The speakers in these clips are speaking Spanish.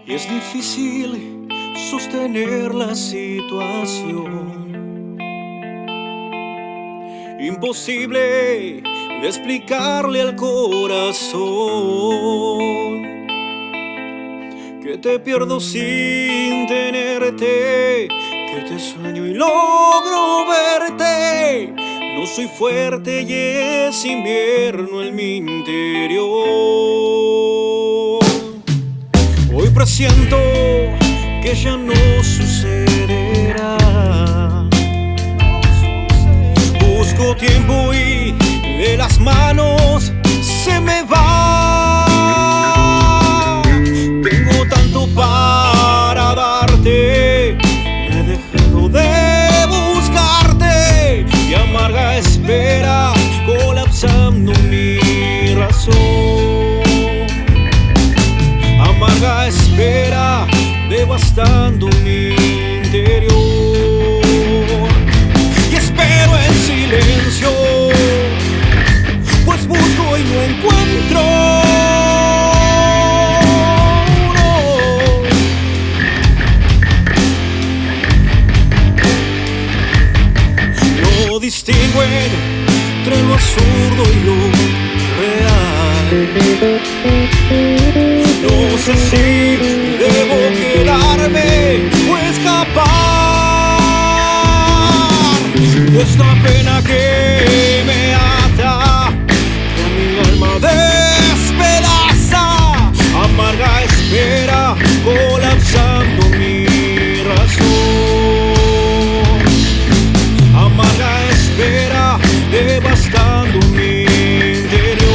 y es difícil sostener la situación. Imposible de explicarle al corazón que te pierdo sin tenerte, que te sueño y logro verte. No soy fuerte y es invierno en mi interior. Hoy presiento que ya no sucederá. Busco tiempo y de las manos se me va. Tengo tanto para darte, he dejado de buscarte y amarga espera colapsando mi razón. Amarga espera devastando mi interior. Y espero en silencio, pues busco y no encuentro. No distingo entre lo absurdo y lo real. No sé si debo quedarme o escapar de esta pena que me ata, que a mi alma despedaza. Amarga espera colapsando mi razón. Amarga espera devastando mi interior.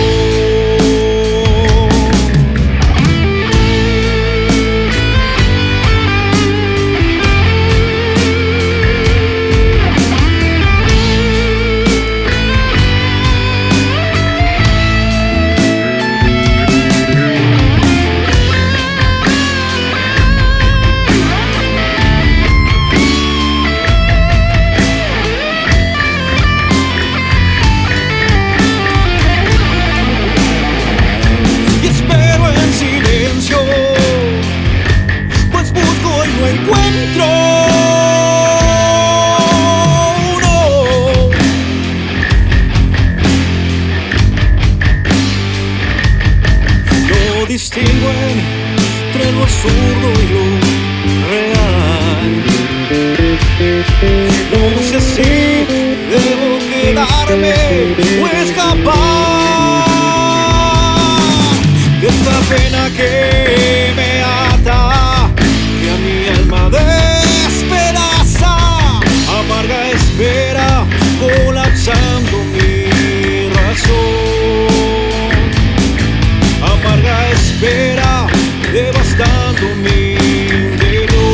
Distingo entre lo absurdo y lo real. No sé si debo quedarme o escapar de esta pena que me ata, que a mi alma despedaza. Amarga espera colapsando mi razón. Amarga espera devastando mi interior.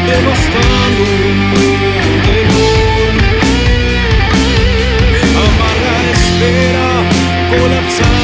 Devastando mi interior. Amarga espera colapsando.